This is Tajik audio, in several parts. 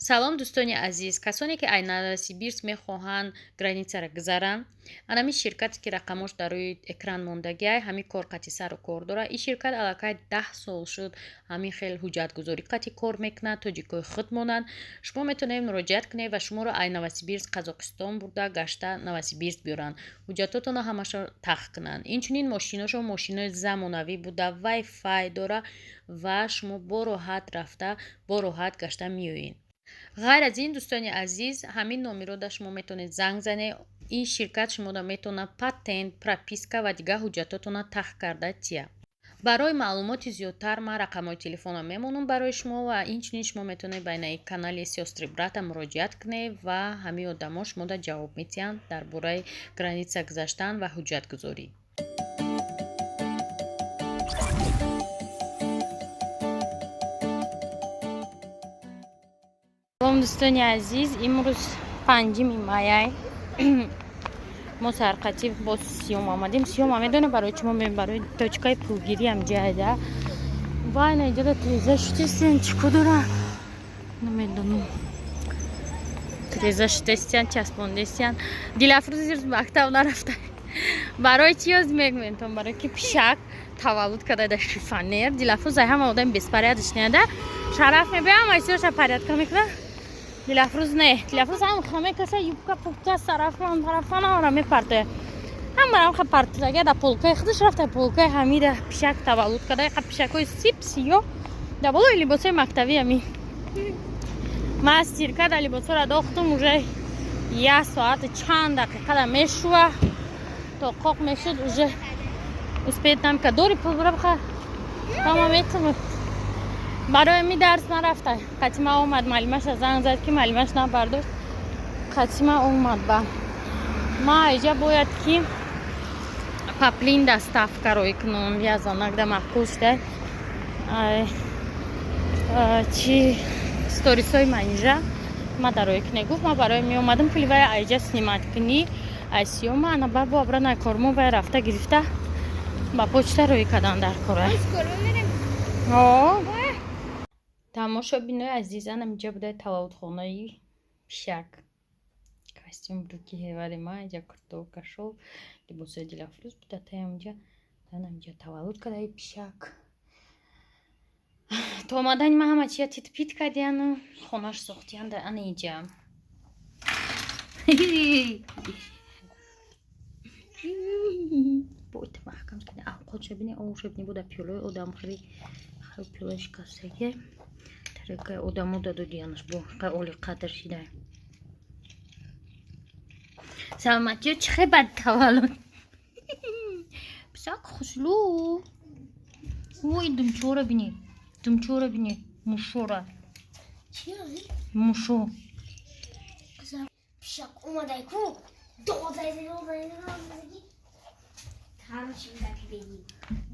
салом дӯстони азиз, касоне ки айнараси бирс мехоҳанд границаро гузаранд, ҳамин ширкате ки рақамош дар рӯи экран мондагиай, ҳамин кор қати сару кор дорад. Ин ширкат аллакай 10 сол шуд ҳамин хел ҳуҷҷатгузорӣ қати кор мекунад, тоҷикои худ монанд. Шумо метавонед муроҷиат кунед ва шуморо ай Новосибирск Қазоқистон бурда гашта Новосибирск биёранд, ҳуҷҷатотонро ҳамашро тахт кунанд. Инчунин мошиношон мошинои замонавӣ буда, Wi-Fi дора ва шумо бо роҳат рафта, бо роҳат гашта меоед. ғайр аз ин дӯстони азиз, ҳамин номерода шумо метавонед занг занед. ин ширкат шуморо метавонад патент, прописка ва дигар ҳуҷҷатотонро тахт карда тия. барои маълумоти зиёдтар ман рақамҳои телефонро мемонам барои шумо ва инчунин шумо метавонед байнаи канали Сёстри Брата муроҷиат кунед ва ҳамин одамо шуморо ҷавоб медиҳанд дар бораи граница гузаштан ва ҳуҷҷатгузорӣ. салом дӯстони азиз, имрӯз 5 май мо сарқати бо сиём омадем. Сиём медона барои чимо мем барои точкаи пулгирӣ ам ҷайда. Вай наҷада треза шутестен чико дора? Намедонам. Треза шутестен часпондестен. Дилафрӯз ирз мактаб нарафта. Барои чи ёз мегӯем? Барои ки пишак таваллуд кардада шифонер. Дилафрӯз ай ҳама одам беспорядочный неда. Шараф мебиам айсёша порядка мекунад. Дилафрӯз не. Дилафрӯз ҳам хаме каса юбка пупка сарафан тарафана ора мепартоя. Ҳама рамха партага да полкаи худаш рафта полкаи ҳамида пишак таваллуд када қа пишакои сип сиё да болои либосои мактаби ами. Ма стирка да либосора дохтум уже 1 соати чанд дақиқа да мешува то қоқ мешуд уже успеетам ка дори пул бирабха ҳама метавон. барои ми дарс нарафта. Қатима омад, маълимаша занг зад ки маълимаш набардошт. Қатима омад ба ма иҷа бояд ки паплин доставка рой кунам. Я занагда мақкушда чи сторисои манижа ма дарой куне гуфт ма барои ми омадам пули вай айҷа снимат куни ай сиёма ана ба бо абранай кормо вай рафта гирифта ба почта рой кадан дар кора. тамошобинои азизанам иҷа будаи таваллудхонаи пишак. Костюм брюки ҳевари ма иҷа куртовка шол либосои Дилафрӯз буда таям иҷа танам иҷа таваллуд кадаи пишак. То омадани ма ҳама чия тит-пит кардияну хонаш сохтиянд ана иҷа. Бойт маҳкам кида авқотшобини овшобини буда пиёлаи одамхӯри хай пиёлаи шикастаги тарикаи одамо дадодиянаш бо қай оли қадр шидай. Саломатиё чихе бад таваллуд. Писак хушлу. Ой думчора бини. Думчора бини. Мушора. Мушо. Пишак омадай ку. Дозайзе.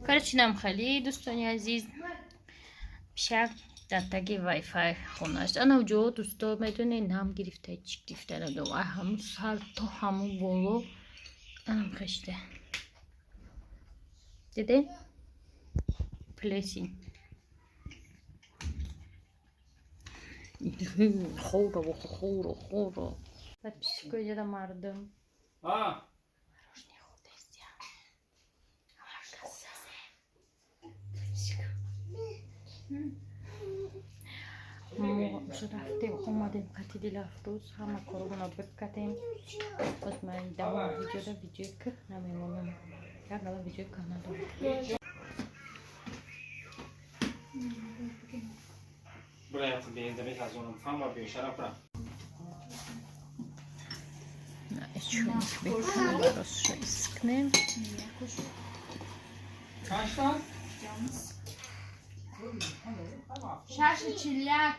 Короче, нам хали, дӯстони азиз. Пишак дар таги Wi-Fi хонаш. Ана уҷо дӯсто медоне нам гирифта, чик гирифта надо. Ай ҳамун сар то ҳамун боло. Анам хашта. Диде? Плесень. Хоро. Ба пишко ҷада мардум. мо рафтем омадем қати Дилафрӯз ҳама корона бикатем. Боз ман давом видеода видеои ки намемонам. Як гала видеои Канада. Buraya beğendirmek lazım olan fan var bir şarap bırak. Чунак бекунем баросшо искнем. Kaçtan? Шаши чиляк.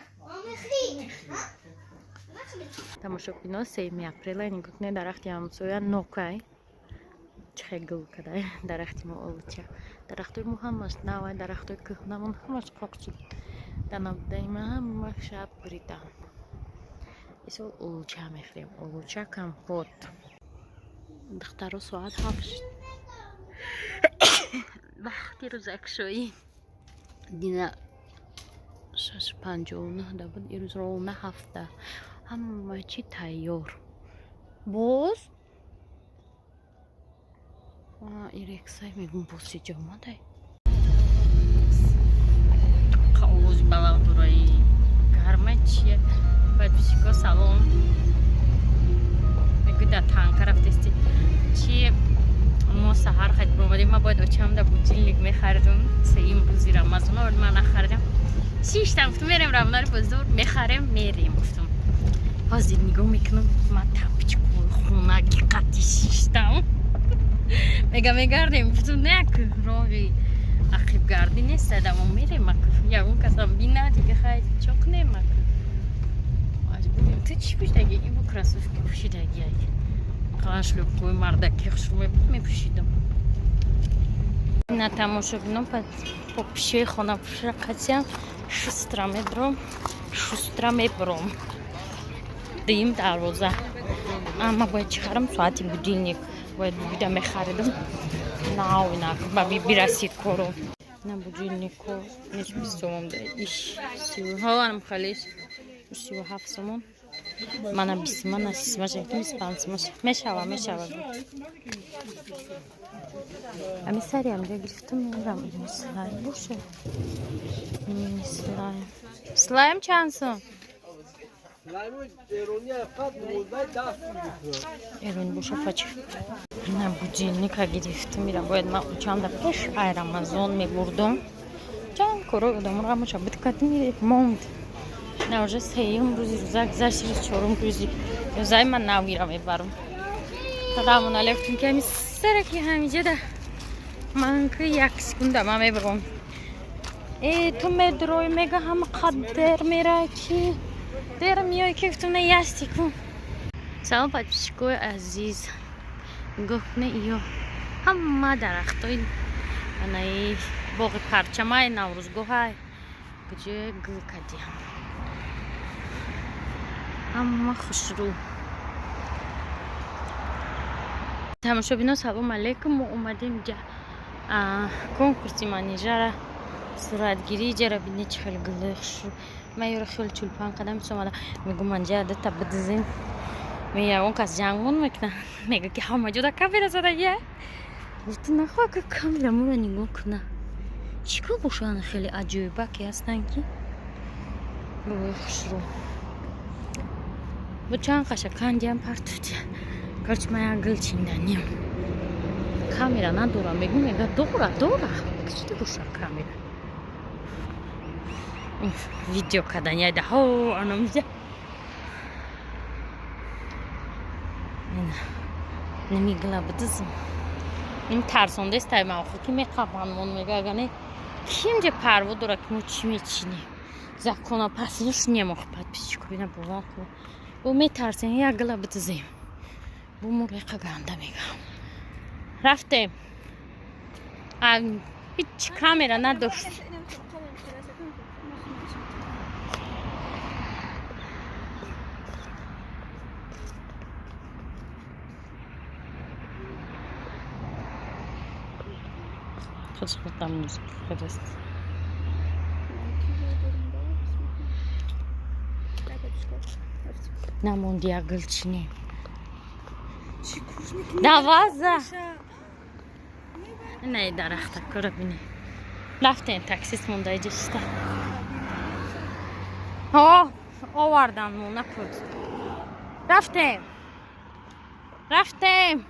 тамошобино 3 апрела нигоҳ дарахти ҳамсоя нокай чихе гул кадай дарахти мо олуча дарахтои мо ҳамаш навай дарахтои кӯҳнамон ҳамаш қоқ шуд данабудани ма ҳама шаб бридан исол олуча мехӯрем олуча компот духтаро соат 7 вақти рӯзакшоӣ дина 6:59 بود. امروز روز 7. همه چی تیار. باز ایرکسای میگم بوسی جامده قوز با دورای گرمه چیه باید بشکا سلام میگه در تانکه رفتستی چیه ما سهر خیلی برومدیم ما باید اوچم در بوجیلنیک میخردم سیم روزی رمزون ها من نخردم شیشتم گفتم میریم رمنار بزرگ میخریم میریم گفتم حاضر نگاه میکنم من تپچکو خونگی قطی شیشتم میگردیم گفتم نه که راهی عقیب گردی نیست دادم و میریم یا اون کسام بینه دیگه خیلی چاق نیم تو چی پوشیدگی؟ این با کراسوفکی پوشیدگی قلنشلوبکوی مردکی خشرومه بود میپوشیدم نه تماشا بینم по پیشه خانه پوشه قطیم شسترا میبرم دیم دروازه اما باید چخرم ساعتی بودیلنیک باید بیدم بخریدم نه برسید کرم نه بودیلنیکو نیچ بیستومم ده ایش 30 هم خالیش 37 سومون منم 20 من 30 25 میشوه امی سری هم دیگه گرفتم میرم این سلایم باشه این سلایم چند سون؟ ایرونی باشه فچه نه بودیلنیک گرفتم میرم باید من چند پیش رمضان میبردم چند کارو بودم رو همه بود کردیم موند نه вже سیم روزی روزا گذشت چهارم روزی روزای من نمیرم میبرم سلام علیکم که می سرکی همینجا ده من که یک سکونده من میبرم تو مدروی میگه هم قدر میره که در میای که تو نیستی کن سلام بچه‌های عزیز گفت نه ایو همه درختای انای باغ پرچمای نوروزگاه های کجا گل کردیم همه خوشرو تماشا بینا سلام علیکم ما اومدیم اینجا کنکورسی منیجر صورتگیری جرا بینی چه خیلی گل خوشرو من یه خیلی چولپان قدم سومالا میگم منجا عدت بدزین میگه اون کس جنگون میکنه میگه که همه جدا کاملا زده یه گفت نخواه که کاملا مورا نگاه کنه چیکار باشن خیلی عجیبه که هستن که روی خوشرو bu çan kaşa kandiyan partuti kaçmaya gılçindanıyım kamera na dora megum mega dora kıçtı bu şa kamera video kadanya da ho anamca ne mi glabdızım این ترسونده است ما خود که میخوابن میگه گنه kimce parvo dora ki muçi میچینی زکونا پسش نمیخواد پیش کوبینا بابا bu میترسن یا گلابت زیم bu مرغ گنده میگم رفتم هیچ کامera نداشت خودم موزیک فرست نموندی گلچینی دوازده نه درخت کرا بینی رفتیم تاکسیس مونده جشته آوردن مونه کرد رفتیم